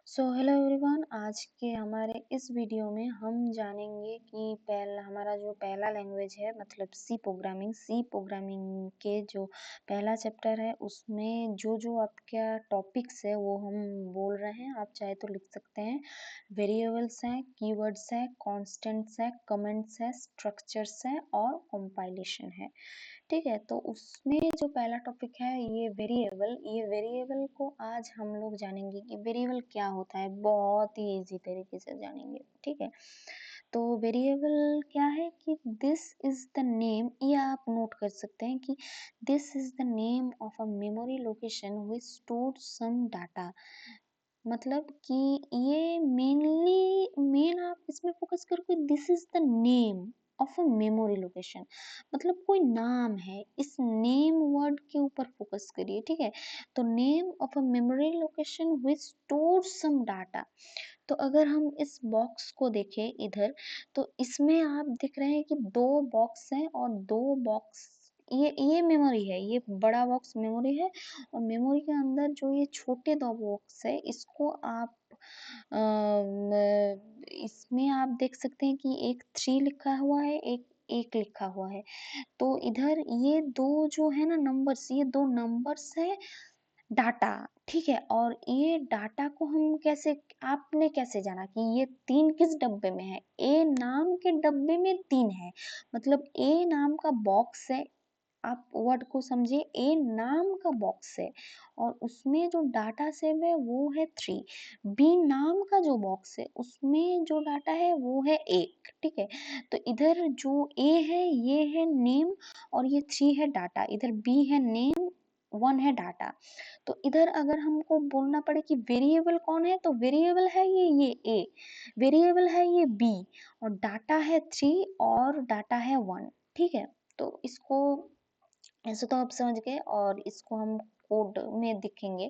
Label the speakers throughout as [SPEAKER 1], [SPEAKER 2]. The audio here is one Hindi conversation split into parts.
[SPEAKER 1] हेलो एवरीवन, आज के हमारे इस वीडियो में हम जानेंगे कि पहला हमारा जो पहला लैंग्वेज है मतलब सी प्रोग्रामिंग के जो पहला चैप्टर है उसमें जो जो आपका टॉपिक्स है वो हम बोल रहे हैं। आप चाहे तो लिख सकते हैं। वेरिएबल्स हैं, कीवर्ड्स है, कांस्टेंट्स है, कमेंट्स है, स्ट्रक्चर्स है और कंपाइलेशन है। ठीक है, तो उसमें जो पहला टॉपिक है ये वेरिएबल को आज हम लोग जानेंगे कि वेरिएबल क्या होता है। बहुत ही इजी तरीके से जानेंगे। ठीक है, तो वेरिएबल क्या है कि दिस इज द नेम, ये आप नोट कर सकते हैं कि this is the name of a memory location which store some data. मतलब कि ये मेन आप इसमें फोकस करोगे, this is the name of a memory location, मतलब कोई नाम है, इस नेम वर्ड के ऊपर फोकस करिए। ठीक है, तो name of a memory location which store some data. तो अगर हम इस बॉक्स को देखें इधर, तो इसमें आप दिख रहे हैं कि दो बॉक्स हैं और दो बॉक्स, ये मेमोरी है, ये बड़ा बॉक्स मेमोरी है और मेमोरी के अंदर जो ये छोटे दो बॉक्स है इसको आप इसमें आप देख सकते हैं कि एक 3 लिखा हुआ है, एक एक लिखा हुआ है। तो इधर ये दो जो है ना नंबर्स, ये दो नंबर्स है डाटा। ठीक है, और ये डाटा को हम कैसे, आपने कैसे जाना कि ये 3 किस डब्बे में है? ए नाम के डब्बे में 3 है, मतलब ए नाम का बॉक्स है। आप वर्ड को समझिए, ए नाम का बॉक्स है और उसमें जो डाटा सेव है वो है 3। बी नाम का जो बॉक्स है उसमें जो डाटा है वो है 1। ठीक है, तो इधर जो ए है, ये है नेम और ये 3 है डाटा। इधर बी है नेम, 1 है डाटा। तो इधर अगर हमको बोलना पड़े कि वेरिएबल कौन है, तो वेरिएबल है ये ए, वेरिएबल है ये बी और डाटा है 3 और डाटा है 1। ठीक है, तो इसको ऐसे तो आप समझ गए और इसको हम कोड में दिखेंगे।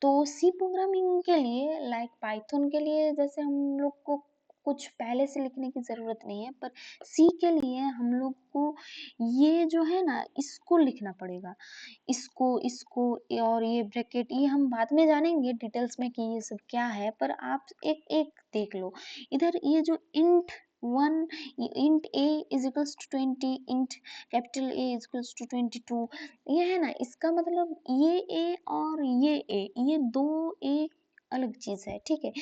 [SPEAKER 1] तो सी प्रोग्रामिंग के लिए लाइक पाइथन के लिए जैसे हम लोग को कुछ पहले से लिखने की ज़रूरत नहीं है, पर सी के लिए हम लोग को ये जो है ना इसको लिखना पड़ेगा। इसको और ये ब्रैकेट ये हम बाद में जानेंगे डिटेल्स में कि ये सब क्या है, पर आप एक एक देख लो। इधर ये जो int 1, int A is equals to 20, int capital A is equals to 22, ये है ना, इसका मतलब ये ए और ये दो ए अलग चीज है। ठीक है,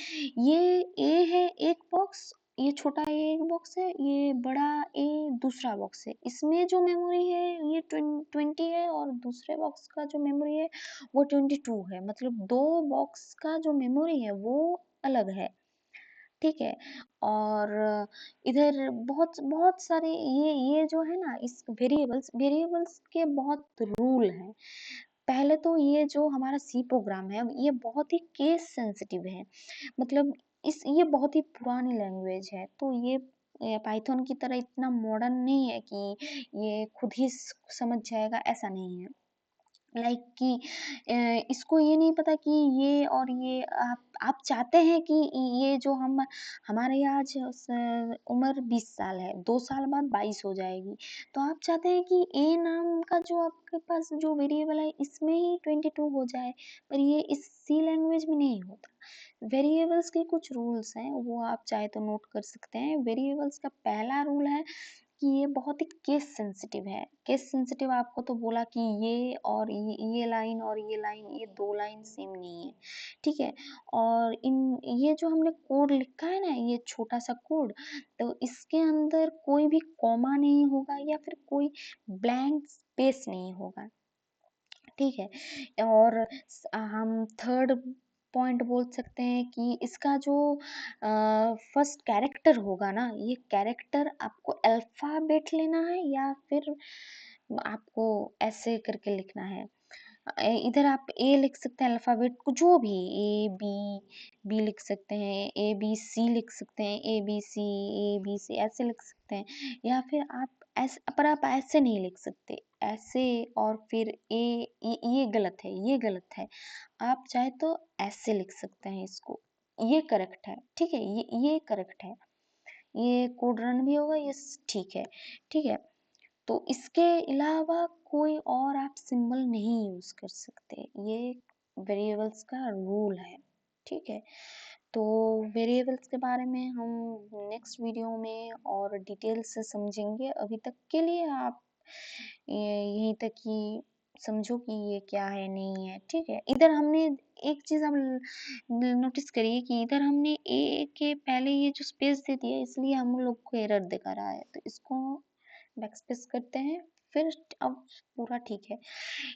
[SPEAKER 1] ये ए है एक बॉक्स, ये छोटा ए एक बॉक्स है, ये बड़ा ए दूसरा बॉक्स है। इसमें जो मेमोरी है ये 20 है और दूसरे बॉक्स का जो मेमोरी है वो 22 है, मतलब दो बॉक्स का जो मेमोरी है वो अलग है। ठीक है, और इधर बहुत बहुत सारे ये जो है ना इस वेरिएबल्स वेरिएबल्स के बहुत रूल हैं। पहले तो ये जो हमारा सी प्रोग्राम है ये बहुत ही केस सेंसिटिव है, मतलब इस ये बहुत ही पुरानी लैंग्वेज है। तो ये पाइथन की तरह इतना मॉडर्न नहीं है कि ये खुद ही समझ जाएगा, ऐसा नहीं है। लाइक कि इसको ये नहीं पता कि ये और ये आप चाहते हैं कि ये जो हम हमारे यहाँ आज उम्र 20 साल है, 2 साल बाद 22 हो जाएगी, तो आप चाहते हैं कि ए नाम का जो आपके पास जो वेरिएबल है इसमें ही 22 हो जाए, पर ये इस सी लैंग्वेज में नहीं होता। वेरिएबल्स के कुछ रूल्स हैं, वो आप चाहे तो नोट कर सकते हैं। वेरिएबल्स का पहला रूल है कि ये बहुत ही केस सेंसिटिव है। केस सेंसिटिव आपको तो बोला कि ये और ये लाइन और ये लाइन, ये दो लाइन सेम नहीं है। ठीक है, और इन ये जो हमने कोड लिखा है ना, ये छोटा सा कोड, तो इसके अंदर कोई भी कॉमा नहीं होगा या फिर कोई ब्लैंक स्पेस नहीं होगा। ठीक है, और हम थर्ड पॉइंट बोल सकते हैं कि इसका जो फर्स्ट कैरेक्टर होगा ना, ये कैरेक्टर आपको अल्फाबेट लेना है या फिर आपको ऐसे करके लिखना है। इधर आप ए लिख सकते हैं अल्फाबेट को, जो भी ए बी, बी लिख सकते हैं, ए बी सी लिख सकते हैं, ए बी सी ऐसे लिख सकते हैं, या फिर आप ऐसे, पर आप ऐसे नहीं लिख सकते, ऐसे और फिर ये गलत है, ये गलत है। आप चाहे तो ऐसे लिख सकते हैं इसको, ये करेक्ट है। ठीक है, ये करेक्ट है, ये कोड रन भी होगा, ये ठीक है। ठीक है, तो इसके अलावा कोई और आप सिंबल नहीं यूज कर सकते, ये वेरिएबल्स का रूल है। ठीक है। तो वेरिएबल्स के बारे में हम नेक्स्ट वीडियो में और डिटेल से समझेंगे। अभी तक के लिए आप यहीं तक ही समझो कि ये क्या है नहीं है, ठीक है। इधर हमने एक चीज हम नोटिस करिए कि इधर हमने ए के पहले ये जो स्पेस दे दिया, इसलिए हम लोग को एरर दिखा रहा है। तो इसको बैकस्पेस करते हैं, फिर अब पूरा ठीक है।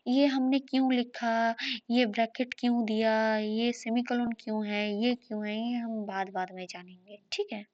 [SPEAKER 1] ये हमने क्यों लिखा, ये ब्रैकेट क्यों दिया, ये सेमीकोलन क्यों है, ये क्यों है, ये हम बाद बाद में जानेंगे, ठीक है।